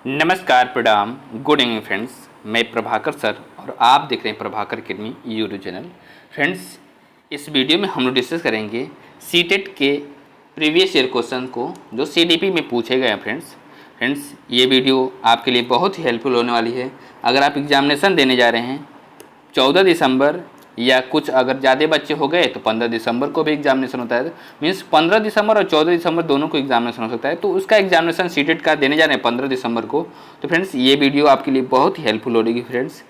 नमस्कार, प्रणाम, good evening friends. मैं प्रभाकर सर और आप देख रहे हैं Prabhakar academy YouTube channel. Friends, इस वीडियो में हम लोग डिस्कस करेंगे सीटेट के प्रीवियस ईयर क्वेश्चन को जो सीडीपी में पूछे गए हैं। फ्रेंड्स, ये वीडियो आपके लिए बहुत ही हेल्पफुल होने वाली है। अगर आप एग्जामिनेशन देने जा रहे हैं 14 दिसंबर या कुछ अगर ज़्यादा बच्चे हो गए तो 15 दिसंबर को भी एग्जामिनेशन होता है। मीन्स 15 दिसंबर और 14 दिसंबर दोनों को एग्जामिनेशन हो सकता है, तो उसका एग्जामिनेशन सीटेट का देने जा रहे हैं 15 दिसंबर को। तो फ्रेंड्स, ये वीडियो आपके लिए बहुत ही हेल्पफुल होगी। फ्रेंड्स,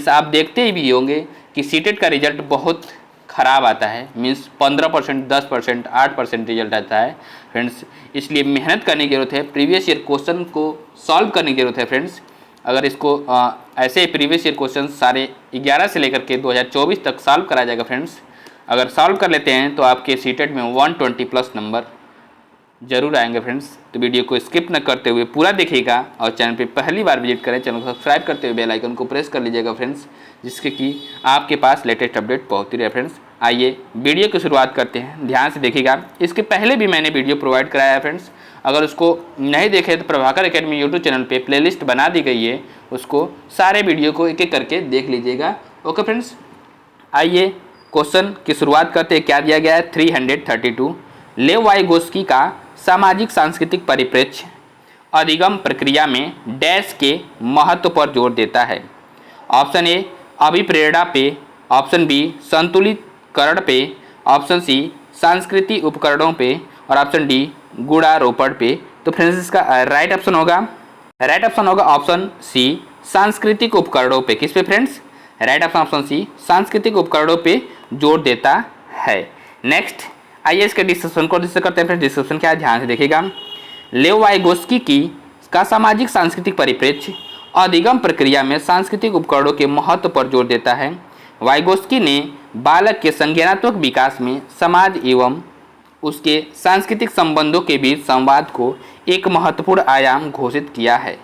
आप देखते ही भी होंगे कि सीटेट का रिजल्ट बहुत ख़राब आता है। मीन्स 15%, 10%, 8% रिजल्ट आता है। फ्रेंड्स, इसलिए मेहनत करने की ज़रूरत है, प्रीवियस ईयर क्वेश्चन को सॉल्व करने की ज़रूरत है। फ्रेंड्स, अगर इसको ऐसे प्रीवियस ईयर क्वेश्चन सारे 11 से लेकर के 2024 तक सॉल्व करा जाएगा। फ्रेंड्स, अगर सॉल्व कर लेते हैं तो आपके सीटेट में 120 प्लस नंबर जरूर आएंगे। फ्रेंड्स, तो वीडियो को स्किप न करते हुए पूरा देखिएगा और चैनल पे पहली बार विजिट करें, चैनल को सब्सक्राइब करते हुए बेल आइकन को प्रेस कर लीजिएगा फ्रेंड्स, जिससे कि आपके पास लेटेस्ट अपडेट पहुँचती रहे। फ्रेंड्स, आइए वीडियो की शुरुआत करते हैं, ध्यान से देखिएगा। इसके पहले भी मैंने वीडियो प्रोवाइड कराया है। फ्रेंड्स, अगर उसको नहीं देखे तो प्रभाकर अकेडमी यूट्यूब चैनल पे प्लेलिस्ट बना दी गई है, उसको सारे वीडियो को एक एक करके देख लीजिएगा। ओके फ्रेंड्स, आइए क्वेश्चन की शुरुआत करते हैं। क्या दिया गया है? 332 लेव वाइगोस्की का सामाजिक सांस्कृतिक परिप्रेक्ष्य अधिगम प्रक्रिया में डैश के महत्व पर जोर देता है। ऑप्शन ए अभिप्रेरणा पे, ऑप्शन बी संतुलितकरण पे, ऑप्शन सी सांस्कृतिक उपकरणों पे और ऑप्शन डी गुणारोपण पे। तो फ्रेंड्स, इसका राइट ऑप्शन होगा ऑप्शन सी सांस्कृतिक उपकरणों पे। किस पे फ्रेंड्स? राइट ऑप्शन सी सांस्कृतिक उपकरणों पे जोर देता है। नेक्स्ट, आइए इसके डिस्कशन को डिस्कस करते हैं। फ्रेंड्स, डिस्कशन क्या है, ध्यान से देखिएगा। लेव वाइगोस्की का सामाजिक सांस्कृतिक परिप्रेक्ष्य अधिगम प्रक्रिया में सांस्कृतिक उपकरणों के महत्व पर जोर देता है। वाइगोस्की ने बालक के संज्ञानात्मक विकास में समाज एवं उसके सांस्कृतिक संबंधों के बीच संवाद को एक महत्वपूर्ण आयाम घोषित किया है।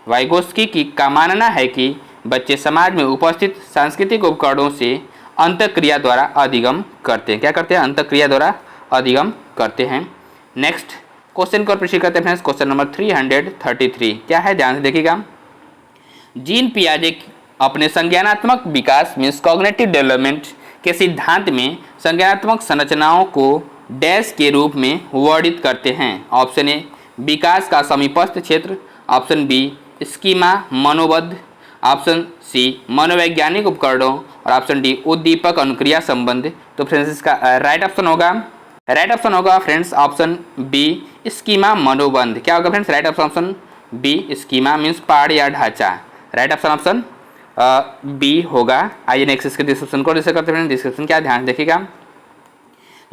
वाइगोस्की का मानना है कि बच्चे समाज में उपस्थित सांस्कृतिक उपकरणों से अंतःक्रिया द्वारा अधिगम करते हैं। क्या करते हैं? अंतःक्रिया द्वारा अधिगम करते हैं। नेक्स्ट क्वेश्चन को प्रश्न करते हैं। क्वेश्चन नंबर 333 क्या है, ध्यान से देखिएगा। जीन पियाजे अपने संज्ञानात्मक विकास में कॉग्निटिव डेवलपमेंट के सिद्धांत में संज्ञानात्मक संरचनाओं को डैश के रूप में वर्णित करते हैं। ऑप्शन ए विकास का समीपस्थ क्षेत्र, ऑप्शन बी स्कीमा मनोबद्ध, ऑप्शन सी मनोवैज्ञानिक उपकरणों और ऑप्शन डी उद्दीपक अनुक्रिया संबंध। तो फ्रेंड्स, इसका राइट ऑप्शन होगा फ्रेंड्स ऑप्शन बी स्कीमा मनोबंध। क्या होगा friends? Right option B schema means पहाड़ या ढांचा। राइट ऑप्शन बी होगा। आइए नेक्स्ट इसके डिस्क्रिप्शन को डिस्कस करते हैं। डिस्क्रिप्शन क्या, ध्यान देखिएगा।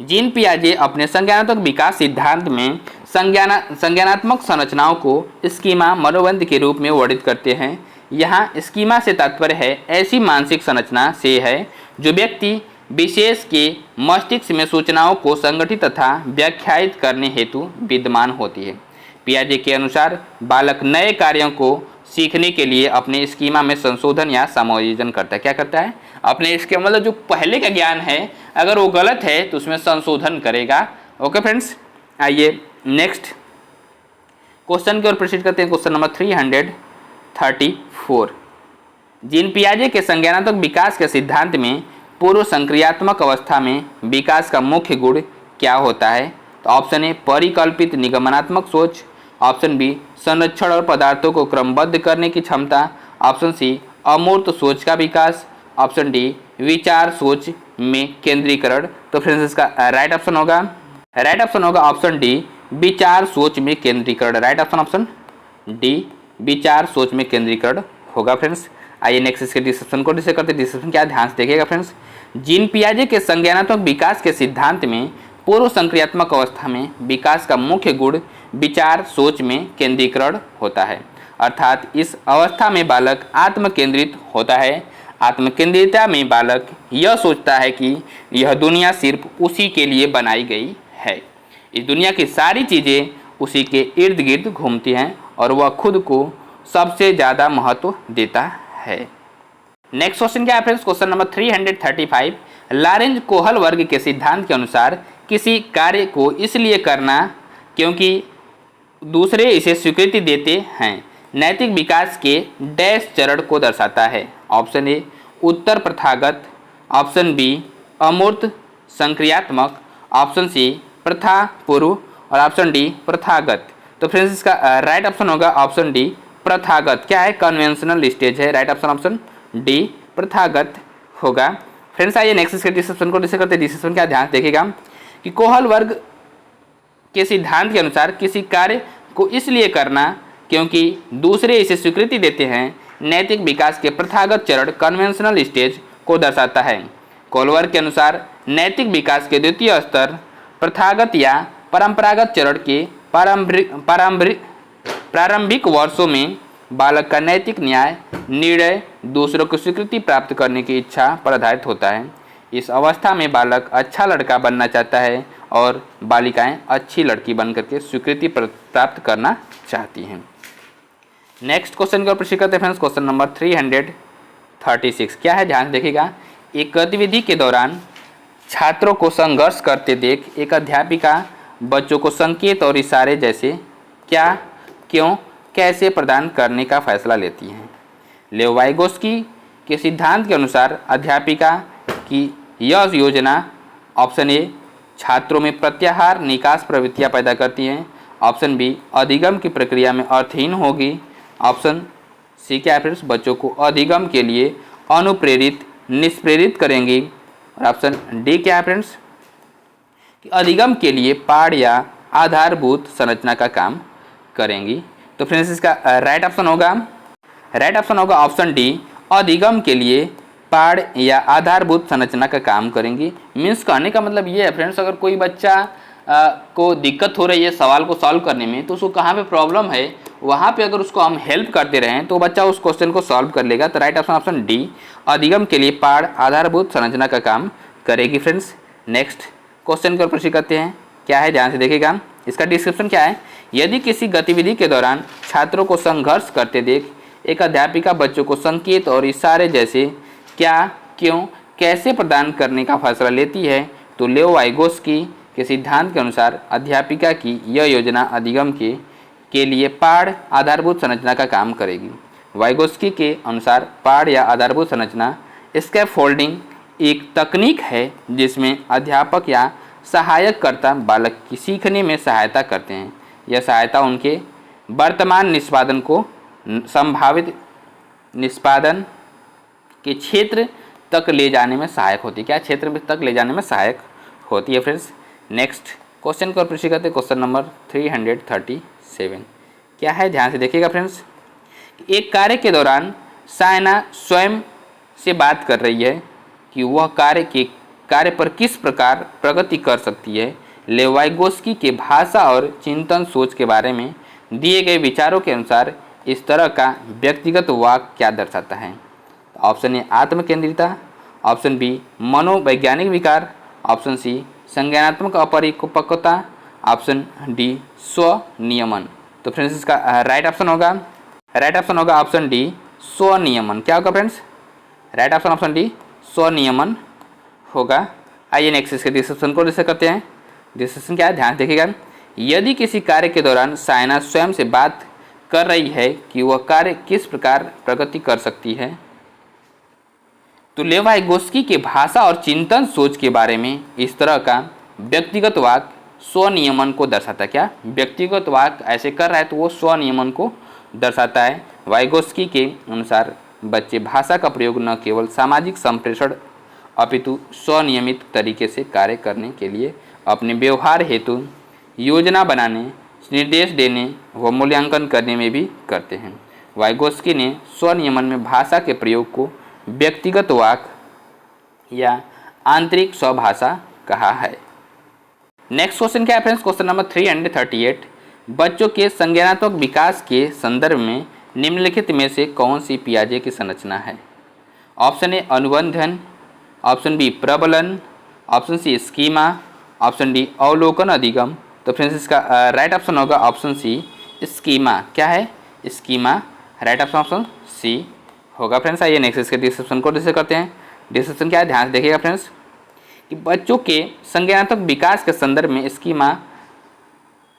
जीन पियाजे अपने संज्ञानात्मक विकास सिद्धांत में संज्ञानात्मक संरचनाओं को स्कीमा मनोबंध के रूप में वर्णित करते हैं। यहाँ स्कीमा से तात्पर्य है ऐसी मानसिक संरचना से है जो व्यक्ति विशेष के मस्तिष्क में सूचनाओं को संगठित तथा व्याख्यायित करने हेतु विद्यमान होती है। पियाजे के अनुसार बालक नए कार्यों को सीखने के लिए अपने स्कीमा में संशोधन या समायोजन करता है। क्या करता है? अपने इसके मतलब जो पहले का ज्ञान है अगर वो गलत है तो उसमें संशोधन करेगा। ओके फ्रेंड्स, आइए नेक्स्ट क्वेश्चन की ओर प्रोसीड करते हैं। क्वेश्चन नंबर 334 जीन पियाजे के संज्ञानात्मक विकास के सिद्धांत में पूर्व संक्रियात्मक अवस्था में विकास का मुख्य गुण क्या होता है? तो ऑप्शन ए परिकल्पित निगमनात्मक सोच, ऑप्शन बी संरक्षण और पदार्थों को क्रमबद्ध करने की क्षमता, ऑप्शन सी अमूर्त सोच का विकास, ऑप्शन डी विचार सोच में केंद्रीकरण। तो फ्रेंड्स, इसका राइट ऑप्शन होगा ऑप्शन डी विचार सोच में केंद्रीकरण। राइट ऑप्शन डी विचार सोच में केंद्रीकरण होगा। फ्रेंड्स, आइए नेक्स्ट इसके डिस्कशन को डिस्कस करते हैं। डिस्कशन क्या, ध्यान से देखिएगा। फ्रेंड्स, जीन पियाजे के संज्ञानात्मक विकास के सिद्धांत में पूर्व संक्रियात्मक अवस्था में विकास का मुख्य गुण विचार सोच में केंद्रीकरण होता है। अर्थात इस अवस्था में बालक आत्मकेंद्रित होता है। आत्मकेंद्रिता में बालक यह सोचता है कि यह दुनिया सिर्फ उसी के लिए बनाई गई है। इस दुनिया की सारी चीज़ें उसी के इर्द गिर्द घूमती हैं और वह खुद को सबसे ज़्यादा महत्व देता है। नेक्स्ट क्वेश्चन क्या है फ्रेंड्स? क्वेश्चन नंबर 335 लॉरेंज कोहल वर्ग के सिद्धांत के अनुसार किसी कार्य को इसलिए करना क्योंकि दूसरे इसे स्वीकृति देते हैं नैतिक विकास के डैश चरण को दर्शाता है। ऑप्शन ए उत्तर प्रथागत, ऑप्शन बी अमूर्त संक्रियात्मक, ऑप्शन सी प्रथा पूर्व और ऑप्शन डी प्रथागत। तो फ्रेंड्स इसका राइट ऑप्शन होगा ऑप्शन डी प्रथागत। क्या है? कन्वेंशनल स्टेज है। राइट ऑप्शन डी प्रथागत होगा। फ्रेंड्स आइए नेक्स्ट इसके डिस्कशन को डिस्कस करते हैं। डिस्कशन क्या ध्यान देखिएगा कि कोहल वर्ग के सिद्धांत के अनुसार किसी कार्य को इसलिए करना क्योंकि दूसरे इसे स्वीकृति देते हैं नैतिक विकास के प्रथागत चरण कन्वेंशनल स्टेज को दर्शाता है। कोहल वर्ग के अनुसार नैतिक विकास के द्वितीय स्तर प्रथागत या परंपरागत चरण के प्रारंभिक वर्षों में बालक का नैतिक न्याय निर्णय दूसरों को स्वीकृति प्राप्त करने की इच्छा पर आधारित होता है। इस अवस्था में बालक अच्छा लड़का बनना चाहता है और बालिकाएं अच्छी लड़की बनकर के स्वीकृति प्राप्त करना चाहती हैं। नेक्स्ट क्वेश्चन का प्रश्न करते हैं फ्रेंड्स। क्वेश्चन नंबर 336 क्या है? ध्यान देखिएगा। एक गतिविधि के दौरान छात्रों को संघर्ष करते देख एक अध्यापिका बच्चों को संकेत और इशारे जैसे क्या, क्यों, कैसे प्रदान करने का फैसला लेती हैं। लेव वाइगोस्की के सिद्धांत के अनुसार अध्यापिका की यह योजना ऑप्शन ए छात्रों में प्रत्याहार निकास प्रवृत्तियां पैदा करती हैं, ऑप्शन बी अधिगम की प्रक्रिया में अर्थहीन होगी, ऑप्शन सी क्या है फ्रेंड्स बच्चों को अधिगम के लिए अनुप्रेरित निष्प्रेरित करेंगी, और ऑप्शन डी क्या है फ्रेंड्स कि अधिगम के लिए पाठ या आधारभूत संरचना का काम करेंगी। तो फ्रेंड्स इसका राइट ऑप्शन होगा ऑप्शन डी अधिगम के लिए पाठ या आधारभूत संरचना का काम करेंगी। मीन्स कहने का मतलब ये है फ्रेंड्स, अगर कोई बच्चा को दिक्कत हो रही है सवाल को सॉल्व करने में तो उसको कहाँ पे प्रॉब्लम है वहाँ पे अगर उसको हम हेल्प करते रहें तो बच्चा उस क्वेश्चन को सॉल्व कर लेगा। तो राइट ऑप्शन डी अधिगम के लिए पाठ आधारभूत संरचना का काम करेगी। फ्रेंड्स नेक्स्ट क्वेश्चन के ऊपर प्रश्न करते हैं। क्या है? ध्यान से देखिएगा। इसका डिस्क्रिप्शन क्या है? यदि किसी गतिविधि के दौरान छात्रों को संघर्ष करते देख एक अध्यापिका बच्चों को संकेत और इशारे जैसे क्या, क्यों, कैसे प्रदान करने का फैसला लेती है तो लेव वाइगोस्की के सिद्धांत के अनुसार अध्यापिका की यह योजना अधिगम के लिए पाठ आधारभूत संरचना का काम करेगी। वाइगोस्की के अनुसार पाठ या आधारभूत संरचना स्कैफोल्डिंग एक तकनीक है जिसमें अध्यापक या सहायककर्ता बालक की सीखने में सहायता करते हैं। यह सहायता उनके वर्तमान निष्पादन को संभावित निष्पादन के क्षेत्र तक ले जाने में सहायक होती है। क्या क्षेत्र तक ले जाने में सहायक होती है। फ्रेंड्स नेक्स्ट क्वेश्चन को प्रश्न करते हैं। क्वेश्चन नंबर 337 क्या है? ध्यान से देखिएगा फ्रेंड्स। एक कार्य के दौरान सायना स्वयं से बात कर रही है कि वह कार्य पर किस प्रकार प्रगति कर सकती है। लेव वाइगोस्की के भाषा और चिंतन सोच के बारे में दिए गए विचारों के अनुसार इस तरह का व्यक्तिगत वाक्य क्या दर्शाता है। ऑप्शन ए आत्मकेंद्रिता, ऑप्शन बी मनोवैज्ञानिक विकार, ऑप्शन सी संज्ञानात्मक अपरिपक्वता, ऑप्शन डी स्वनियमन। तो फ्रेंड्स इसका राइट ऑप्शन होगा ऑप्शन डी स्वनियमन। क्या होगा फ्रेंड्स? राइट ऑप्शन डी स्वनियमन होगा। आइए नेक्स्ट इसके डिस्कशन को डिस्कस करते हैं। डिस्कशन क्या है? ध्यान देखिएगा। यदि किसी कार्य के दौरान सायना स्वयं से बात कर रही है कि वह कार्य किस प्रकार प्रगति कर सकती है तो लेव वाइगोस्की के भाषा और चिंतन सोच के बारे में इस तरह का व्यक्तिगत वाक्य स्वनियमन को दर्शाता है। क्या? व्यक्तिगत वाक्य ऐसे कर रहा है तो वो स्वनियमन को दर्शाता है। वाइगोस्की के अनुसार बच्चे भाषा का प्रयोग न केवल सामाजिक संप्रेषण अपितु स्वनियमित तरीके से कार्य करने के लिए अपने व्यवहार हेतु योजना बनाने, निर्देश देने व मूल्यांकन करने में भी करते हैं। वाइगोस्की ने स्वनियमन में भाषा के प्रयोग को व्यक्तिगत वाक्य या आंतरिक स्वभाषा कहा है। नेक्स्ट क्वेश्चन क्या है फ्रेंड्स? क्वेश्चन नंबर 338 बच्चों के संज्ञानात्मक विकास के संदर्भ में निम्नलिखित में से कौन सी पियाजे की संरचना है। ऑप्शन ए अनुबंधन, ऑप्शन बी प्रबलन, option C schema, option D अवलोकन अधिगम। तो फ्रेंड्स इसका राइट ऑप्शन होगा ऑप्शन सी स्कीमा। क्या है? स्कीमा। राइट ऑप्शन सी होगा। फ्रेंड्स आइए नेक्स्ट इसके डिस्कशन को डिस्कस करते हैं। डिस्कशन क्या है? ध्यान से देखिएगा फ्रेंड्स कि बच्चों के संज्ञानात्मक विकास के संदर्भ में स्कीमा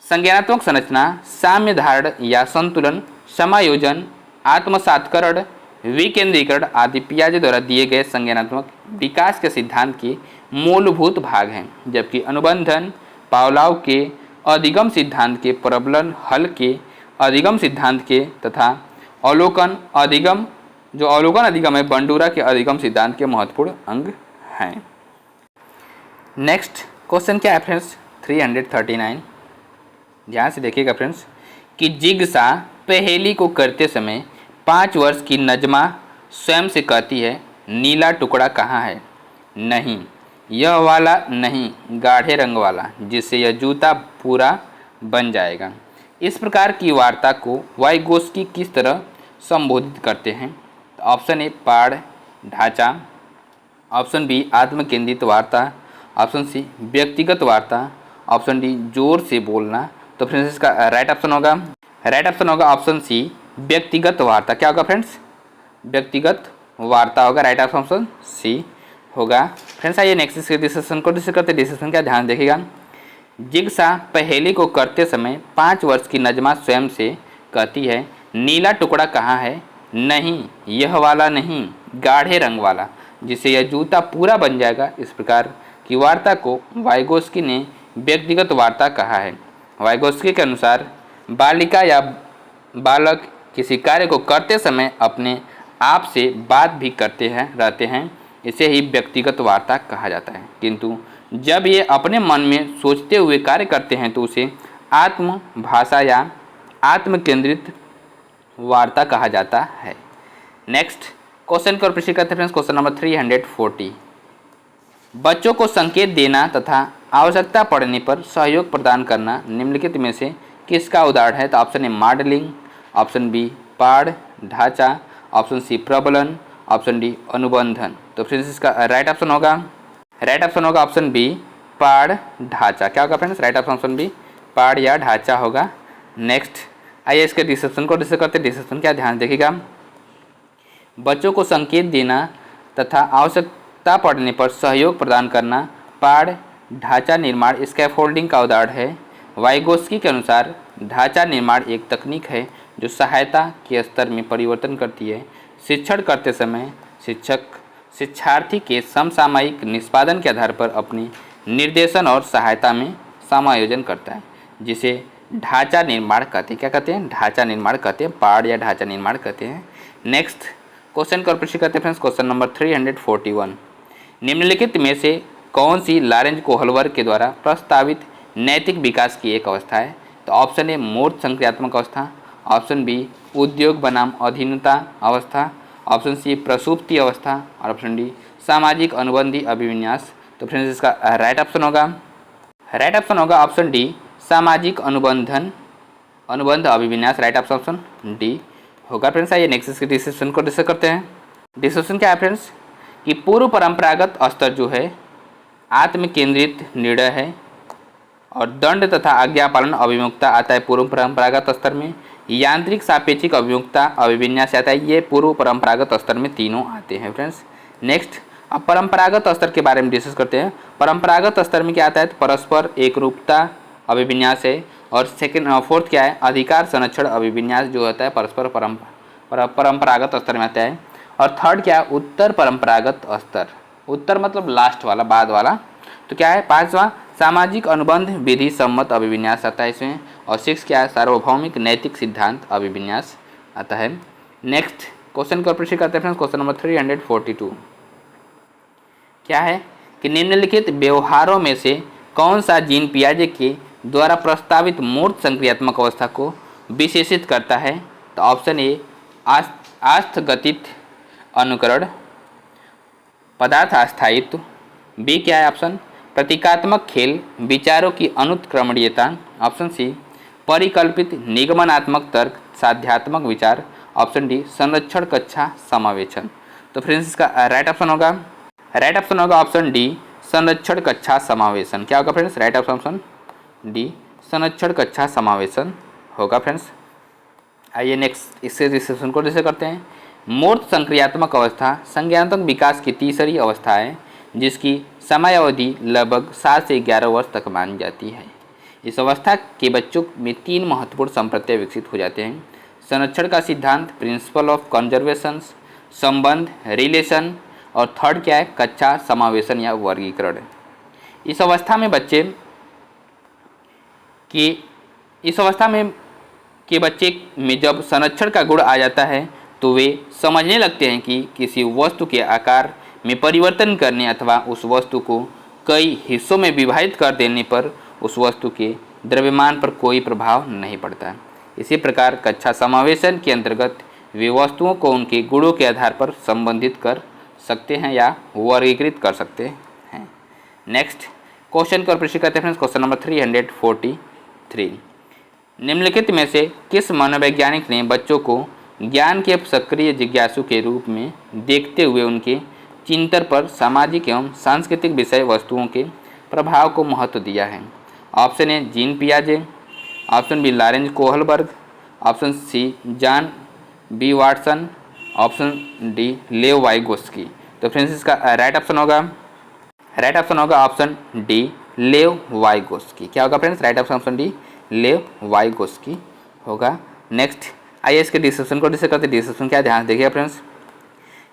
संज्ञानात्मक संरचना, साम्य धारण या संतुलन, समायोजन, आत्मसात्करण, विकेंद्रीकरण आदि पियाजे द्वारा दिए गए संज्ञानात्मक विकास के सिद्धांत के मूलभूत भाग हैं, जबकि अनुबंधन पावलोव के अधिगम सिद्धांत के प्रबलन, हल के अधिगम सिद्धांत के तथा अवलोकन अधिगम है बंडूरा के अधिगम सिद्धांत के महत्वपूर्ण अंग हैं। नेक्स्ट क्वेश्चन क्या है फ्रेंड्स 339। ध्यान से देखिएगा फ्रेंड्स कि जिग्सा पहेली को करते समय 5 वर्ष की नजमा स्वयं से कहती है नीला टुकड़ा कहाँ है? नहीं, यह वाला नहीं, गाढ़े रंग वाला, जिससे यह जूता पूरा बन जाएगा। इस प्रकार की वार्ता को वाइगोस्की किस तरह संबोधित करते हैं? तो ऑप्शन ए पाड़ ढांचा, ऑप्शन बी आत्मकेंद्रित वार्ता, ऑप्शन सी व्यक्तिगत वार्ता, ऑप्शन डी जोर से बोलना। तो फ्रेंड्स इसका राइट ऑप्शन होगा ऑप्शन सी व्यक्तिगत वार्ता। क्या होगा फ्रेंड्स? व्यक्तिगत वार्ता होगा, राइट ऑप्शन सी होगा। फ्रेंड्स आइए नेक्स्ट इसके डिस्कशन को करते। डिस्कशन का ध्यान देखिएगा। जिग्सा पहेली को करते समय 5 वर्ष की नजमा स्वयं से कहती है नीला टुकड़ा कहाँ है? नहीं, यह वाला नहीं, गाढ़े रंग वाला, जिससे यह जूता पूरा बन जाएगा। इस प्रकार की वार्ता को वाइगोस्की ने व्यक्तिगत वार्ता कहा है। वाइगोस्की के अनुसार बालिका या बालक किसी कार्य को करते समय अपने आप से बात भी रहते हैं, इसे ही व्यक्तिगत वार्ता कहा जाता है। किंतु जब ये अपने मन में सोचते हुए कार्य करते हैं तो उसे आत्मभाषा या आत्मकेंद्रित वार्ता कहा जाता है। नेक्स्ट क्वेश्चन को प्रश्न करते हैं फ्रेंड्स, क्वेश्चन नंबर 340। बच्चों को संकेत देना तथा आवश्यकता पड़ने पर सहयोग प्रदान करना निम्नलिखित में से किसका उदाहरण है? तो option A modelling, option B पाड़ ढांचा, ऑप्शन सी प्रबलन, ऑप्शन डी अनुबंधन। तो फ्रेंड्स इसका राइट ऑप्शन होगा ऑप्शन बी पाड़ ढांचा। क्या होगा फ्रेंड्स? राइट ऑप्शन बी पाड़ या ढांचा होगा। नेक्स्ट आइए इसके डिस्कशन को डिस्कस करते हैं। डिस्कशन क्या ध्यान देखिएगा। बच्चों को संकेत देना तथा आवश्यकता पड़ने पर सहयोग प्रदान करना पाड़ ढांचा निर्माण स्कैफोल्डिंग का उदाहरण है। वाइगोस्की के अनुसार ढांचा निर्माण एक तकनीक है जो सहायता के स्तर में परिवर्तन करती है। शिक्षण करते समय शिक्षक शिक्षार्थी के समसामयिक निष्पादन के आधार पर अपनी निर्देशन और सहायता में समायोजन करता है, जिसे ढांचा निर्माण कहते हैं। क्या कहते हैं? ढांचा निर्माण कहते हैं, पाड़ या ढांचा निर्माण कहते हैं। नेक्स्ट क्वेश्चन को प्रश्न करते हैं फ्रेंड्स, क्वेश्चन नंबर 341। निम्नलिखित में से कौन सी लॉरेंज कोहलवर के द्वारा प्रस्तावित नैतिक विकास की एक अवस्था है? तो ऑप्शन ए मूर्त संक्रियात्मक अवस्था, ऑप्शन बी उद्योग बनाम अधीनता अवस्था, ऑप्शन सी प्रसुप्ति अवस्था और ऑप्शन डी सामाजिक अनुबंधी अभिविन्यास। तो फ्रेंड्स इसका राइट ऑप्शन होगा ऑप्शन डी सामाजिक अनुबंध अभिविन्यास, राइट ऑप्शन डी होगा। फ्रेंड्स आइए नेक्स्ट इसके डिस्कशन को डिस्कस करते हैं। डिस्कशन क्या है फ्रेंड्स कि पूर्व परंपरागत स्तर जो है आत्मकेंद्रित निर्णय है और दंड तथा आज्ञापालन अभिमुखता आता है पूर्व परंपरागत स्तर में। यांत्रिक सापेक्षिक अभिमुखता अभिविन्यास आता है, ये पूर्व परंपरागत स्तर में तीनों आते हैं फ्रेंड्स। नेक्स्ट अब परंपरागत स्तर के बारे में डिस्कस करते हैं। परंपरागत स्तर में क्या आता है? तो परस्पर एकरूपता अभिविन्यास है और फोर्थ क्या है? अधिकार संरक्षण अभिविन्यास जो होता है परस्पर परंपरागत स्तर में आता है। और थर्ड क्या है? उत्तर परंपरागत स्तर, उत्तर मतलब लास्ट वाला, बाद वाला। तो क्या है? 5वां सामाजिक अनुबंध विधि सम्मत अभिविन्यास आता है इसमें। और 6 क्या है? सार्वभौमिक नैतिक सिद्धांत अभिविन्यास आता है। नेक्स्ट क्वेश्चन को प्रश्न करते हैं क्वेश्चन नंबर 342। क्या है कि निम्नलिखित व्यवहारों में से कौन सा जीन पियाजे के द्वारा प्रस्तावित मूर्त संक्रियात्मक अवस्था को विशेषित करता है? तो ऑप्शन ए आस्थगतित अनुकरण, पदार्थ अस्थायित्व, बी क्या है ऑप्शन प्रतीकात्मक खेल, विचारों की अनुत्क्रमणीयता, ऑप्शन सी परिकल्पित निगमनात्मक तर्क, साध्यात्मक विचार, ऑप्शन डी संरक्षण कक्षा समावेशन। तो फ्रेंड्स इसका राइट ऑप्शन होगा ऑप्शन डी संरक्षण कक्षा समावेशन। क्या होगा फ्रेंड्स? राइट ऑप्शन डी संरक्षण कक्षा समावेशन होगा फ्रेंड्स। आइए नेक्स्ट इससे डिस्कशन को डिस्कस करते हैं। मूर्त संक्रियात्मक अवस्था संज्ञानात्मक विकास की तीसरी अवस्था है जिसकी समयावधि लगभग 7 से 11 वर्ष तक मानी जाती है। इस अवस्था के बच्चों में 3 महत्वपूर्ण संप्रत्यय विकसित हो जाते हैं। संरक्षण का सिद्धांत, प्रिंसिपल ऑफ कंजर्वेशन, संबंध, रिलेशन, और थर्ड क्या है, कक्षा समावेशन या वर्गीकरण। इस अवस्था में बच्चे में जब संरक्षण का गुण आ जाता है तो वे समझने लगते हैं कि किसी वस्तु के आकार में परिवर्तन करने अथवा उस वस्तु को कई हिस्सों में विभाजित कर देने पर उस वस्तु के द्रव्यमान पर कोई प्रभाव नहीं पड़ता। इसी प्रकार कक्षा समावेशन के अंतर्गत वे वस्तुओं को उनके गुणों के आधार पर संबंधित कर सकते हैं या वर्गीकृत कर सकते हैं। नेक्स्ट क्वेश्चन का प्रश्न करते हैं, क्वेश्चन नंबर 343। निम्नलिखित में से किस मनोवैज्ञानिक ने बच्चों को ज्ञान के सक्रिय जिज्ञासु के रूप में देखते हुए उनके चिंतन पर सामाजिक एवं सांस्कृतिक विषय वस्तुओं के प्रभाव को महत्व दिया है? ऑप्शन ए जीन पियाजे, option B Lawrence Kohlberg, option C John B Watson, option D Lev Vygotsky. तो फ्रेंड्स इसका राइट ऑप्शन होगा ऑप्शन डी लेव वाइगोस्की। क्या होगा friends? Right option D Lev Vygotsky होगा। नेक्स्ट आइए इसके डिस्क्रिप्शन को डिस्कस करते हैं। डिस्क्रिप्शन क्या, ध्यान देखिएगा फ्रेंड्स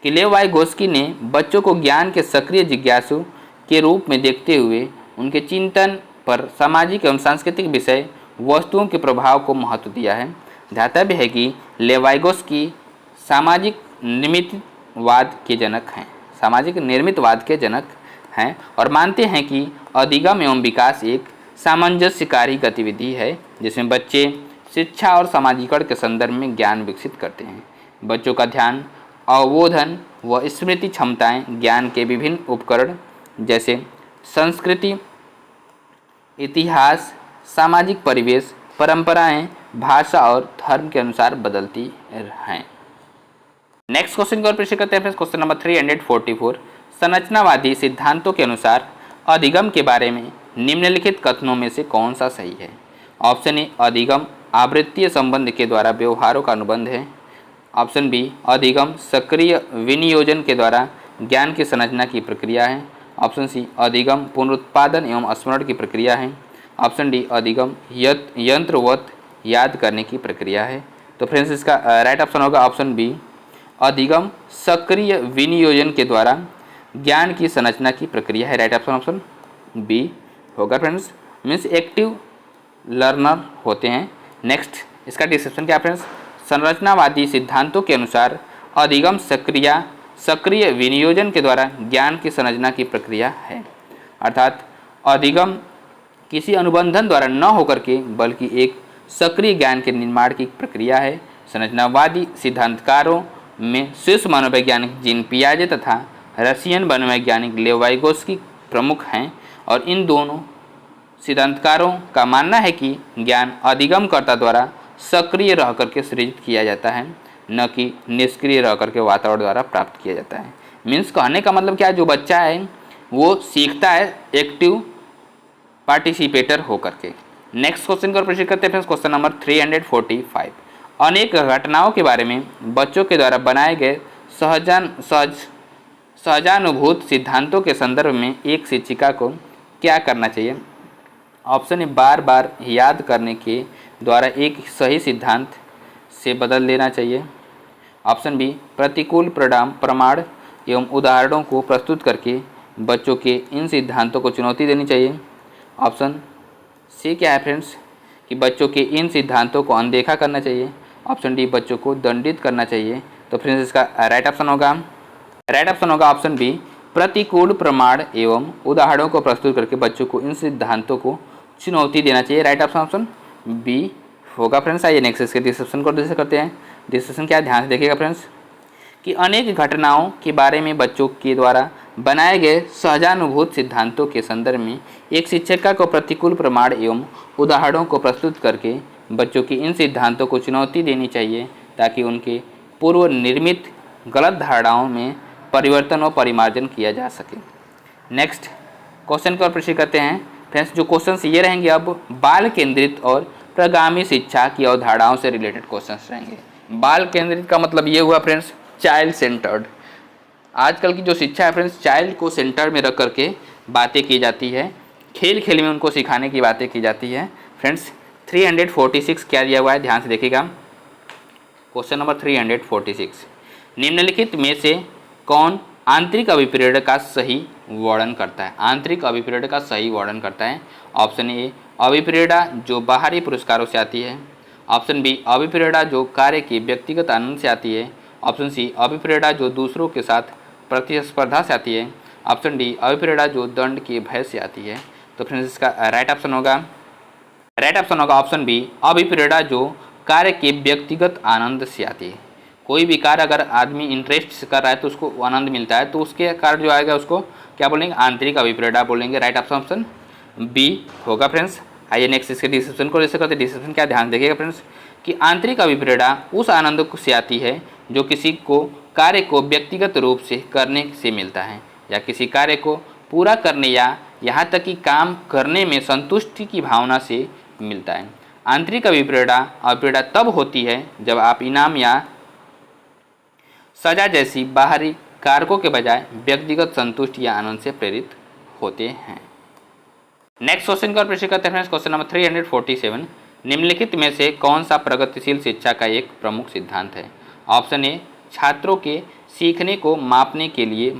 कि लेव वाइगोस्की ने बच्चों को ज्ञान के सक्रिय जिज्ञासु के रूप में देखते हुए उनके चिंतन पर सामाजिक एवं सांस्कृतिक विषय वस्तुओं के प्रभाव को महत्व दिया है। ध्यातव्य है कि लेव वाइगोस्की सामाजिक निर्मितवाद के जनक हैं और मानते हैं कि अधिगम एवं विकास एक सामंजस्यकारी गतिविधि है जिसमें बच्चे शिक्षा और समाजीकरण के संदर्भ में ज्ञान विकसित करते हैं। बच्चों का ध्यान, अवबोधन व स्मृति क्षमताएं ज्ञान के विभिन्न उपकरण जैसे संस्कृति, इतिहास, सामाजिक परिवेश, परंपराएं, भाषा और धर्म के अनुसार बदलती हैं। नेक्स्ट क्वेश्चन का प्रश्न करते हैं क्वेश्चन नंबर 344। संरचनावादी सिद्धांतों के अनुसार अधिगम के बारे में निम्नलिखित कथनों में से कौन सा सही है? ऑप्शन ए अधिगम आवृत्तीय संबंध के द्वारा व्यवहारों का अनुबंध है। ऑप्शन बी अधिगम सक्रिय विनियोजन के द्वारा ज्ञान की संरचना की प्रक्रिया है। ऑप्शन सी अधिगम पुनरुत्पादन एवं स्मरण की प्रक्रिया है। ऑप्शन डी अधिगम यंत्रवत याद करने की प्रक्रिया है। तो फ्रेंड्स इसका राइट ऑप्शन होगा ऑप्शन बी अधिगम सक्रिय विनियोजन के द्वारा ज्ञान की संरचना की प्रक्रिया है। राइट ऑप्शन बी होगा फ्रेंड्स, मीन्स एक्टिव लर्नर होते हैं। नेक्स्ट इसका डिस्क्रिप्शन क्या फ्रेंड्स? संरचनावादी सिद्धांतों के अनुसार अधिगम सक्रिय विनियोजन के द्वारा ज्ञान की संरचना की प्रक्रिया है। अर्थात अधिगम किसी अनुबंधन द्वारा न होकर के बल्कि एक सक्रिय ज्ञान के निर्माण की प्रक्रिया है। संरचनावादी सिद्धांतकारों में स्विस मनोवैज्ञानिक जीन पियाजे तथा रशियन मनोवैज्ञानिक लेव वाइगोस्की प्रमुख हैं और इन दोनों सिद्धांतकारों का मानना है कि ज्ञान अधिगमकर्ता द्वारा सक्रिय रह करके सृजित किया जाता है, न कि निष्क्रिय रह करके वातावरण द्वारा प्राप्त किया जाता है। मीन्स कहने का मतलब क्या है, जो बच्चा है वो सीखता है एक्टिव पार्टिसिपेटर होकर के। नेक्स्ट क्वेश्चन का प्रश्न करते हैं क्वेश्चन नंबर 345। अनेक घटनाओं के बारे में बच्चों के द्वारा बनाए गए सहजानुभूत सिद्धांतों के संदर्भ में एक शिक्षिका को क्या करना चाहिए? ऑप्शन ए बार बार याद करने के द्वारा एक सही सिद्धांत से बदल लेना चाहिए। ऑप्शन बी प्रतिकूल प्रमाण एवं उदाहरणों को प्रस्तुत करके बच्चों के इन सिद्धांतों को चुनौती देनी चाहिए। ऑप्शन सी क्या है फ्रेंड्स कि बच्चों के इन सिद्धांतों को अनदेखा करना चाहिए। ऑप्शन डी बच्चों को दंडित करना चाहिए। तो फ्रेंड्स इसका राइट ऑप्शन होगा ऑप्शन बी प्रतिकूल प्रमाण एवं उदाहरणों को प्रस्तुत करके बच्चों को इन सिद्धांतों को चुनौती देना चाहिए। राइट ऑप्शन बी होगा फ्रेंड्स। आइए नेक्स्ट इसके डिस्कशन को डिस्कस करते हैं। डिस्कशन क्या, ध्यान से देखिएगा फ्रेंड्स कि अनेक घटनाओं के बारे में बच्चों के द्वारा बनाए गए सहजानुभूत सिद्धांतों के संदर्भ में एक शिक्षिका को प्रतिकूल प्रमाण एवं उदाहरणों को प्रस्तुत करके बच्चों की इन सिद्धांतों को चुनौती देनी चाहिए ताकि उनके पूर्व निर्मित गलत धारणाओं में परिवर्तन और परिमार्जन किया जा सके। नेक्स्ट क्वेश्चन को प्रश्न करते हैं फ्रेंड्स। जो क्वेश्चंस ये रहेंगे अब बाल केंद्रित और प्रगामी शिक्षा की अवधारणाओं से रिलेटेड क्वेश्चंस रहेंगे। बाल केंद्रित का मतलब ये हुआ फ्रेंड्स चाइल्ड सेंटर्ड। आजकल की जो शिक्षा है फ्रेंड्स चाइल्ड को सेंटर में रख करके बातें की जाती है, खेल खेल में उनको सिखाने की बातें की जाती है। फ्रेंड्स 346 क्या दिया हुआ है, ध्यान से देखिएगा क्वेश्चन नंबर 346, निम्नलिखित में से कौन आंतरिक अभिप्रेरण का सही वर्णन करता है? आंतरिक अभिप्रेरण का सही वर्णन करता है। ऑप्शन ए अभिप्रेरणा जो बाहरी पुरस्कारों से आती है। ऑप्शन बी अभिप्रेरणा जो कार्य के व्यक्तिगत आनंद से आती है। ऑप्शन सी अभिप्रेरणा जो दूसरों के साथ प्रतिस्पर्धा से आती है। ऑप्शन डी अभिप्रेरणा जो दंड के भय से आती है। तो फ्रेंड्स इसका राइट ऑप्शन होगा ऑप्शन बी अभिप्रेरणा जो कार्य के व्यक्तिगत आनंद से आती है। कोई भी कार्य अगर आदमी इंटरेस्ट से कर रहा है तो उसको आनंद मिलता है, तो उसके कार्य जो आएगा उसको क्या बोलेंगे? आंतरिक अभिप्रेरणा बोलेंगे। राइट ऑप्शन बी होगा फ्रेंड्स। आइए नेक्स्ट इसके डिस्क्रिप्शन को जैसे करते हैं। डिस्क्रिप्शन क्या ध्यान देखिएगा फ्रेंड्स कि आंतरिक अभिप्रेरणा उस आनंद से आती है जो किसी को कार्य को व्यक्तिगत रूप से करने से मिलता है या किसी कार्य को पूरा करने या यहाँ तक कि काम करने में संतुष्टि की भावना से मिलता है। आंतरिक अभिप्रेरणा तब होती है जब आप इनाम या सजा जैसी बाहरी कारकों के बजाय व्यक्तिगत संतुष्टि या आनंद से प्रेरित होते हैं। नेक्स्ट क्वेश्चन का प्रश्न करते हैं क्वेश्चन नंबर 347, निम्नलिखित में से कौन सा प्रगतिशील शिक्षा का एक प्रमुख सिद्धांत है? ऑप्शन ए छात्रों के सीखने को मापने के लिए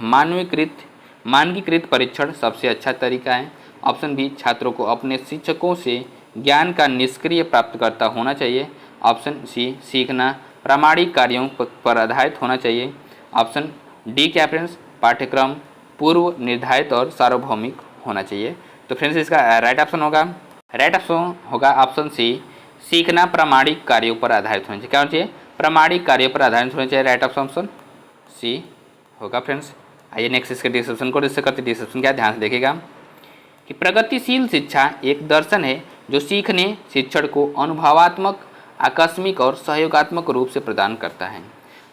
मानकीकृत परीक्षण सबसे अच्छा तरीका है। ऑप्शन बी छात्रों को अपने शिक्षकों से ज्ञान का निष्क्रिय प्राप्तकर्ता होना चाहिए। ऑप्शन सी सीखना प्रामाणिक कार्यों पर आधारित होना चाहिए। ऑप्शन डी क्या फ्रेंड्स पाठ्यक्रम पूर्व निर्धारित और सार्वभौमिक होना चाहिए। तो फ्रेंड्स इसका राइट ऑप्शन होगा ऑप्शन सी सीखना प्रामाणिक कार्यों पर आधारित होना चाहिए। क्या होना चाहिए? प्रामाणिक कार्यों पर आधारित होना चाहिए। राइट ऑप्शन सी होगा फ्रेंड्स। आइए नेक्स्ट इसके डिस्क्रिप्शन को डिस्कस करते हैं। डिस्क्रिप्शन क्या ध्यान से देखिएगा कि प्रगतिशील शिक्षा एक दर्शन है जो सीखने शिक्षण को अनुभवात्मक, आकस्मिक और सहयोगात्मक रूप से प्रदान करता है।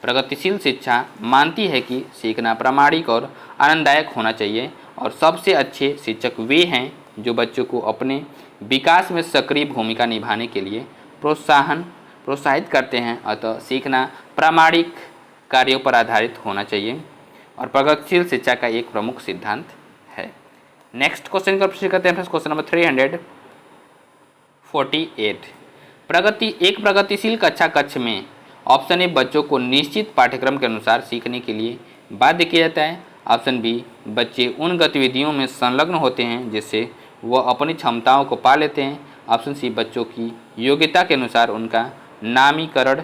प्रगतिशील शिक्षा मानती है कि सीखना प्रामाणिक और आनंददायक होना चाहिए और सबसे अच्छे शिक्षक वे हैं जो बच्चों को अपने विकास में सक्रिय भूमिका निभाने के लिए प्रोत्साहित करते हैं। अतः सीखना प्रामाणिक कार्यों पर आधारित होना चाहिए और प्रगतिशील शिक्षा का एक प्रमुख सिद्धांत है। नेक्स्ट क्वेश्चन का प्रश्न करते हैं क्वेश्चन नंबर 348, प्रगतिशील कक्षा में ऑप्शन ए बच्चों को निश्चित पाठ्यक्रम के अनुसार सीखने के लिए बाध्य किया जाता है। ऑप्शन बी बच्चे उन गतिविधियों में संलग्न होते हैं जिससे वह अपनी क्षमताओं को पा लेते हैं। ऑप्शन सी बच्चों की योग्यता के अनुसार उनका नामीकरण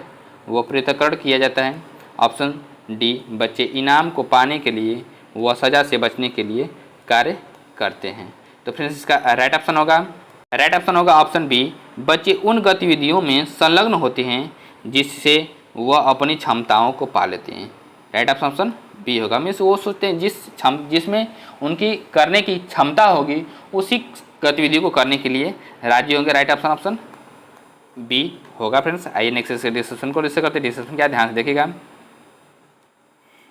व पृथक्करण किया जाता है। ऑप्शन डी बच्चे इनाम को पाने के लिए व सजा से बचने के लिए कार्य करते हैं। तो फ्रेंड्स इसका राइट ऑप्शन होगा ऑप्शन बी बच्चे उन गतिविधियों में संलग्न होते हैं जिससे वह अपनी क्षमताओं को पा लेते हैं। राइट ऑप्शन बी होगा। मीन्स वो सोचते हैं जिसमें उनकी करने की क्षमता होगी उसी गतिविधि को करने के लिए राजी होंगे। राइट ऑप्शन बी होगा फ्रेंड्स। आइए नेक्स्ट डिस्कशन को डिस्कस करते हैं। डिस्कशन क्या ध्यान से देखिएगा।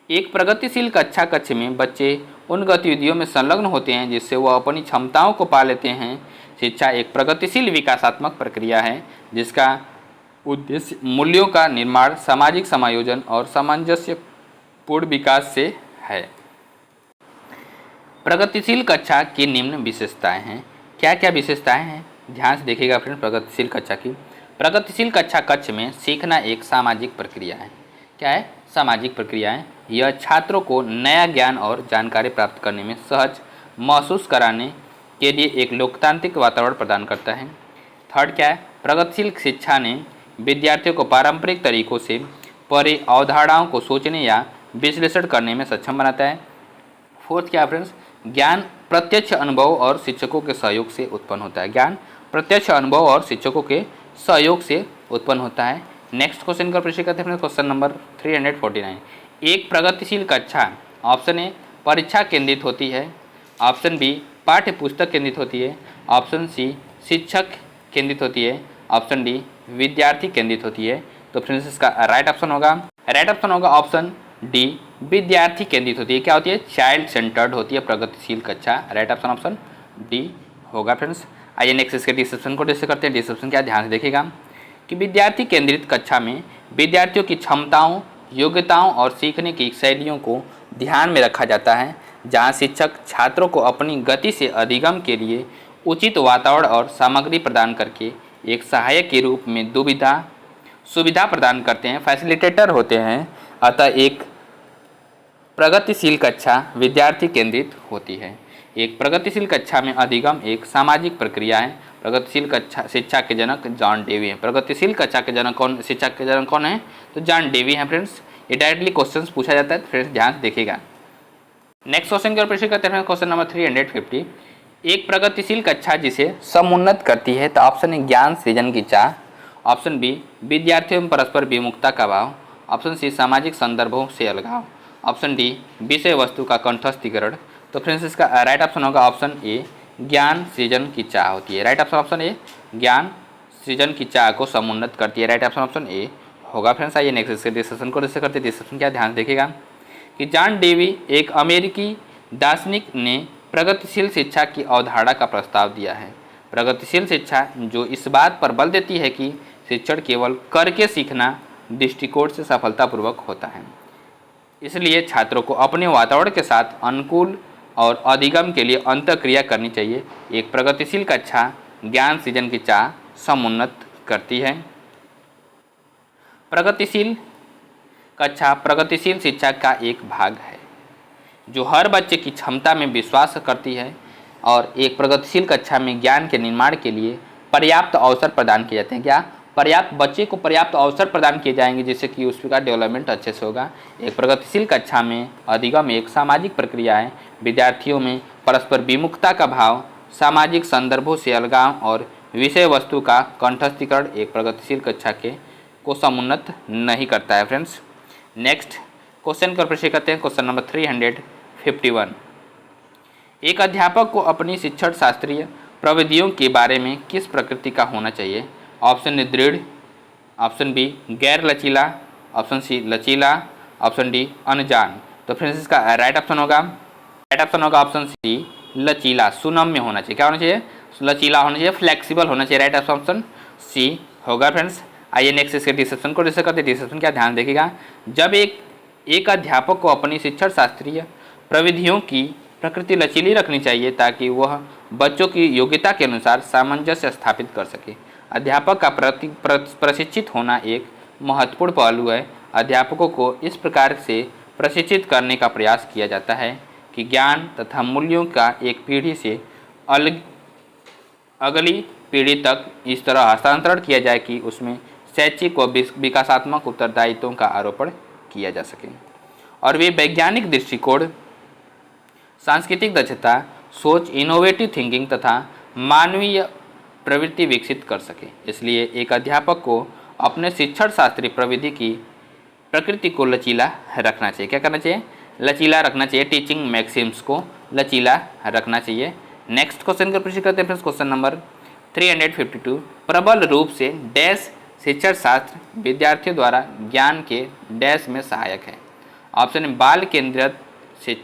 एक प्रगतिशील कक्षा में बच्चे उन गतिविधियों में संलग्न होते हैं जिससे वह अपनी क्षमताओं को पा लेते हैं। शिक्षा एक प्रगतिशील विकासात्मक प्रक्रिया है जिसका उद्देश्य मूल्यों का निर्माण, सामाजिक समायोजन और सामंजस्यपूर्ण विकास से है। प्रगतिशील कक्षा की निम्न विशेषताएं हैं। क्या क्या विशेषताएं हैं ध्यान से देखिएगा फ्रेंड। प्रगतिशील कक्षा की प्रगतिशील कक्ष में सीखना एक सामाजिक प्रक्रिया है। क्या है? सामाजिक प्रक्रिया है। यह छात्रों को नया ज्ञान और जानकारी प्राप्त करने में सहज महसूस कराने के लिए एक लोकतांत्रिक वातावरण प्रदान करता है। थर्ड क्या है? प्रगतिशील शिक्षा ने विद्यार्थियों को पारंपरिक तरीकों से परे अवधारणाओं को सोचने या विश्लेषण करने में सक्षम बनाता है। फोर्थ क्या फ्रेंड्स? ज्ञान प्रत्यक्ष अनुभव और शिक्षकों के सहयोग से उत्पन्न होता है। ज्ञान प्रत्यक्ष अनुभव और शिक्षकों के सहयोग से उत्पन्न होता है। नेक्स्ट क्वेश्चन का प्रश्न करते हैं क्वेश्चन नंबर 349। एक प्रगतिशील कक्षा ऑप्शन ए परीक्षा केंद्रित होती है। ऑप्शन बी पाठ्य पुस्तक केंद्रित होती है। ऑप्शन सी शिक्षक केंद्रित होती है। ऑप्शन डी विद्यार्थी केंद्रित होती है। तो फ्रेंड्स इसका राइट ऑप्शन होगा ऑप्शन डी विद्यार्थी केंद्रित होती है। क्या होती है? चाइल्ड सेंटर्ड होती है प्रगतिशील कक्षा। राइट ऑप्शन डी होगा फ्रेंड्स। आइए नेक्स्ट इसके डिस्क्रिप्शन को डिस्कस करते हैं। डिस्क्रिप्शन क्या ध्यान से देखिएगा कि विद्यार्थी केंद्रित कक्षा में विद्यार्थियों की क्षमताओं, योग्यताओं और सीखने की शैलियों को ध्यान में रखा जाता है, जहां शिक्षक छात्रों को अपनी गति से अधिगम के लिए उचित वातावरण और सामग्री प्रदान करके एक सहायक के रूप में दुविधा सुविधा प्रदान करते हैं, फैसिलिटेटर होते हैं। अतः एक प्रगतिशील कक्षा विद्यार्थी केंद्रित होती है। एक प्रगतिशील कक्षा में अधिगम एक सामाजिक प्रक्रिया है। प्रगतिशील कक्षा शिक्षा के जनक जॉन डेवी हैं। प्रगतिशील कक्षा के जनक कौन, शिक्षा के जनक कौन है? तो जॉन डेवी हैं फ्रेंड्स। ये डायरेक्टली क्वेश्चन पूछा जाता है, फ्रेंड्स ध्यान से देखिएगा। नेक्स्ट क्वेश्चन की ओर प्रश्न करते हैं, क्वेश्चन नंबर 350। एक प्रगतिशील कक्षा जिसे समुन्नत करती है, तो ऑप्शन ए ज्ञान सृजन की चाह, ऑप्शन बी विद्यार्थियों में परस्पर विमुखता का भाव, ऑप्शन सी सामाजिक संदर्भों से अलगाव, ऑप्शन डी विषय वस्तु का कंठस्थीकरण। तो फ्रेंड्स इसका राइट ऑप्शन होगा ऑप्शन ए ज्ञान सृजन की चाह होती है। राइट ऑप्शन ऑप्शन ए ज्ञान सृजन की चाह को समुन्नत करती है। राइट ऑप्शन ऑप्शन ए होगा। फ्रेंड्स आइए नेक्स्ट डिस्कशन को डिस्कस करते हैं। डिस्कशन क्या ध्यान देखिएगा कि जॉन डेवी एक अमेरिकी दार्शनिक ने प्रगतिशील शिक्षा की अवधारणा का प्रस्ताव दिया है। प्रगतिशील शिक्षा जो इस बात पर बल देती है कि शिक्षण केवल करके सीखना दृष्टिकोण से सफलतापूर्वक होता है, इसलिए छात्रों को अपने वातावरण के साथ अनुकूल और अधिगम के लिए अंतःक्रिया करनी चाहिए। एक प्रगतिशील कक्षा ज्ञान सृजन की चाह समुन्नत करती है। प्रगतिशील कक्षा प्रगतिशील शिक्षा का एक भाग है जो हर बच्चे की क्षमता में विश्वास करती है और एक प्रगतिशील कक्षा में ज्ञान के निर्माण के लिए पर्याप्त अवसर प्रदान किए जाते हैं। क्या पर्याप्त बच्चे को पर्याप्त अवसर प्रदान किए जाएंगे जिससे कि उसका डेवलपमेंट अच्छे से होगा। एक प्रगतिशील कक्षा में अधिगम एक सामाजिक प्रक्रिया है। विद्यार्थियों में परस्पर विमुखता का भाव, सामाजिक संदर्भों से अलगाव और विषय वस्तु का कंठस्थीकरण एक प्रगतिशील कक्षा को समुन्नत नहीं करता है। फ्रेंड्स नेक्स्ट क्वेश्चन का प्रश्न करते हैं, क्वेश्चन नंबर 351। एक अध्यापक को अपनी शिक्षण शास्त्रीय प्रविधियों के बारे में किस प्रकृति का होना चाहिए? ऑप्शन ए दृढ़, ऑप्शन बी गैर लचीला, ऑप्शन सी लचीला, ऑप्शन डी अनजान। तो फ्रेंड्स इसका राइट ऑप्शन होगा ऑप्शन सी लचीला, सुनम्य होना चाहिए। क्या होना चाहिए? लचीला होना चाहिए, फ्लेक्सिबल होना चाहिए। राइट ऑप्शन सी होगा। फ्रेंड्स आइए नेक्स्ट इसके डिस्कशन को डिस्कस करते हैं। डिस्कशन क्या ध्यान देखिएगा। जब एक अध्यापक को अपनी शिक्षण शास्त्रीय प्रविधियों की प्रकृति लचीली रखनी चाहिए ताकि वह बच्चों की योग्यता के अनुसार सामंजस्य स्थापित कर सके। अध्यापक का प्रशिक्षित होना एक महत्वपूर्ण पहलू है। अध्यापकों को इस प्रकार से प्रशिक्षित करने का प्रयास किया जाता है कि ज्ञान तथा मूल्यों का एक पीढ़ी से अगली पीढ़ी तक इस तरह हस्तांतरण किया जाए कि उसमें शैक्षिक व विकासात्मक उत्तरदायित्वों का आरोपण किया जा सके और वे वैज्ञानिक दृष्टिकोण, सांस्कृतिक दक्षता, सोच, इनोवेटिव थिंकिंग तथा मानवीय प्रवृत्ति विकसित कर सके। इसलिए एक अध्यापक को अपने शिक्षण शास्त्रीय प्रविधि की प्रकृति को लचीला रखना चाहिए। क्या करना चाहिए? लचीला रखना चाहिए। टीचिंग मैक्सिम्स को लचीला रखना चाहिए। नेक्स्ट क्वेश्चन का प्रश्न करते हैं फ्रेंड्स, क्वेश्चन नंबर 352। प्रबल रूप से डैश शिक्षण शास्त्र विद्यार्थियों द्वारा ज्ञान के डैश में सहायक है। ऑप्शन ए बाल केंद्रित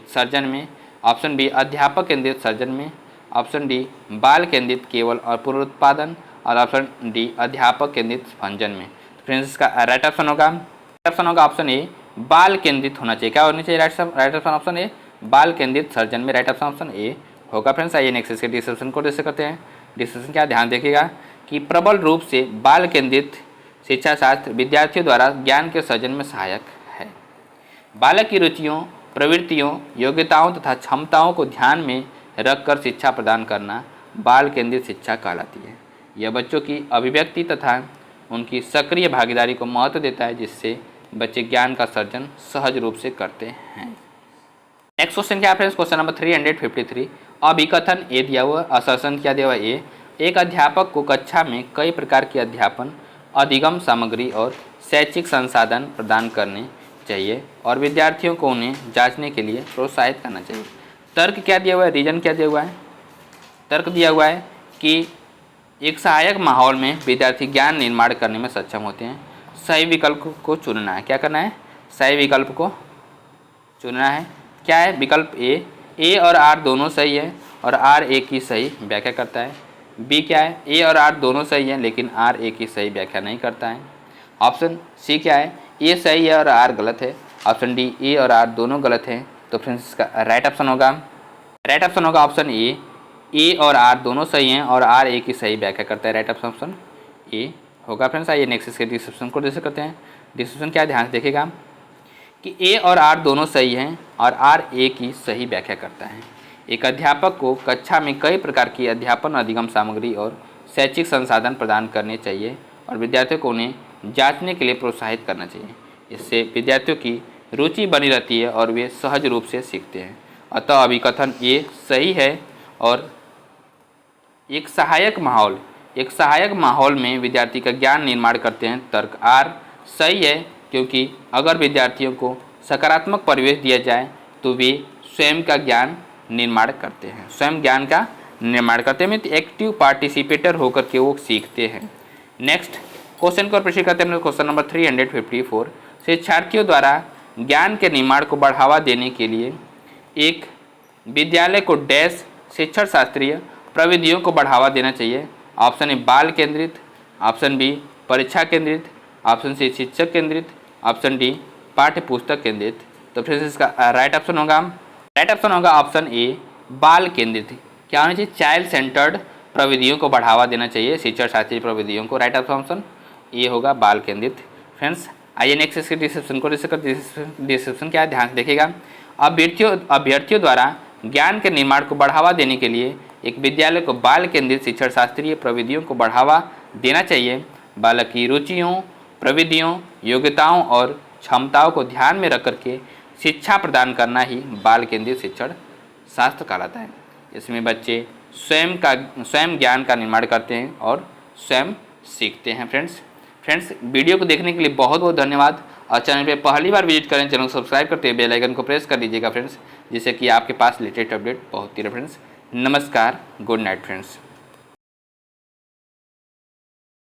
सर्जन में, ऑप्शन बी अध्यापक केंद्रित सर्जन में, ऑप्शन डी बाल केंद्रित केवल और पुनरुत्पादन, और ऑप्शन डी अध्यापक केंद्रित भंजन में। फ्रेंड्स इसका राइट ऑप्शन होगा ऑप्शन ए बाल केंद्रित होना चाहिए। क्या होना चाहिए? राइट ऑप्शन ऑप्शन ए बाल केंद्रित सर्जन में। राइट ऑप्शन ए होगा। फ्रेंड्स आइए नेक्स्ट इसके डिस्कशन को डिस्कस करते हैं। डिस्कशन क्या ध्यान देखिएगा कि प्रबल रूप से बाल केंद्रित शिक्षा शास्त्र विद्यार्थियों द्वारा ज्ञान के सर्जन में सहायक है। बालक की रुचियों, प्रवृत्तियों, योग्यताओं तथा क्षमताओं को ध्यान में रखकर शिक्षा प्रदान करना बाल केंद्रित शिक्षा कहलाती है। यह बच्चों की अभिव्यक्ति तथा उनकी सक्रिय भागीदारी को महत्व देता है, जिससे बच्चे ज्ञान का सर्जन सहज रूप से करते हैं। नेक्स्ट क्वेश्चन क्या है फ्रेंड्स, क्वेश्चन नंबर 353। अभिकथन ए दिया हुआ, असर्शन क्या दिया हुआ ए। एक अध्यापक को कक्षा में कई प्रकार की अध्यापन, अधिगम सामग्री और शैक्षिक संसाधन प्रदान करने चाहिए और विद्यार्थियों को उन्हें जांचने के लिए प्रोत्साहित करना चाहिए। तर्क क्या दिया हुआ है? रीजन क्या दिया हुआ है? तर्क दिया हुआ है कि एक सहायक माहौल में विद्यार्थी ज्ञान निर्माण करने में सक्षम होते हैं। सही विकल्प को चुनना है। क्या करना है? सही विकल्प को चुनना है। क्या है? विकल्प ए और आर दोनों सही है और आर ए की सही व्याख्या करता है। बी क्या है? ए और आर दोनों सही है लेकिन आर ए की सही व्याख्या नहीं करता है। ऑप्शन सी क्या है? ए सही है और आर गलत है। ऑप्शन डी ए और आर दोनों गलत हैं। तो फ्रेंड्स इसका राइट ऑप्शन होगा ऑप्शन ए और आर दोनों सही हैं और आर ए की सही व्याख्या करता है। राइट ऑप्शन ए होगा फ्रेंड्स। आइए नेक्स्ट इसके डिस्क्रिप्शन को डिस्कस करते हैं। डिस्क्रिप्शन क्या है, ध्यान से देखिएगा कि ए और आर दोनों सही हैं और आर ए की सही व्याख्या करता है। एक अध्यापक को कक्षा में कई प्रकार की अध्यापन अधिगम सामग्री और शैक्षिक संसाधन प्रदान करने चाहिए और विद्यार्थियों को उन्हें जांचने के लिए प्रोत्साहित करना चाहिए। इससे विद्यार्थियों की रुचि बनी रहती है और वे सहज रूप से सीखते हैं। अतः अभिकथन ए सही है और एक सहायक माहौल में विद्यार्थी का ज्ञान निर्माण करते हैं। तर्क आर सही है, क्योंकि अगर विद्यार्थियों को सकारात्मक परिवेश दिया जाए तो वे स्वयं का ज्ञान निर्माण करते हैं, एक्टिव पार्टिसिपेटर होकर के वो सीखते हैं। नेक्स्ट क्वेश्चन को प्रश्न करते हैं। क्वेश्चन नंबर 354, शिक्षार्थियों द्वारा ज्ञान के निर्माण को बढ़ावा देने के लिए एक विद्यालय को डैश शिक्षण शास्त्रीय प्रविधियों को बढ़ावा देना चाहिए। ऑप्शन ए बाल केंद्रित, ऑप्शन बी परीक्षा केंद्रित, ऑप्शन सी शिक्षक केंद्रित, ऑप्शन डी पाठ्य पुस्तक केंद्रित। तो फ्रेंड्स इसका राइट ऑप्शन होगा ऑप्शन ए बाल केंद्रित। क्या होना चाहिए, चाइल्ड सेंटर्ड प्रविधियों को बढ़ावा देना चाहिए, शिक्षण शास्त्रीय प्रविधियों को। राइट ऑप्शन ये होगा बाल केंद्रित। फ्रेंड्स आइए नेक्स्ट इसके डिस्क्रिप्शन को डिस्क्रिप्शन क्या है, ध्यान से देखिएगा। अभ्यर्थियों द्वारा ज्ञान के निर्माण को बढ़ावा देने के लिए एक विद्यालय को बाल केंद्रित शिक्षण शास्त्रीय प्रविधियों को बढ़ावा देना चाहिए। बालक की रुचियों, प्रविधियों, योग्यताओं और क्षमताओं को ध्यान में रख करके शिक्षा प्रदान करना ही बाल केंद्रित शिक्षण शास्त्र कहलाता है। इसमें बच्चे स्वयं ज्ञान का निर्माण करते हैं और स्वयं सीखते हैं। फ्रेंड्स वीडियो को देखने के लिए बहुत बहुत धन्यवाद। और चैनल पे पहली बार विजिट करें, चैनल को सब्सक्राइब करते हुए बेल आइकन को प्रेस कर दीजिएगा फ्रेंड्स, जिससे कि आपके पास लेटेस्ट अपडेट पहुँचती रहे। फ्रेंड्स नमस्कार, गुड नाइट फ्रेंड्स।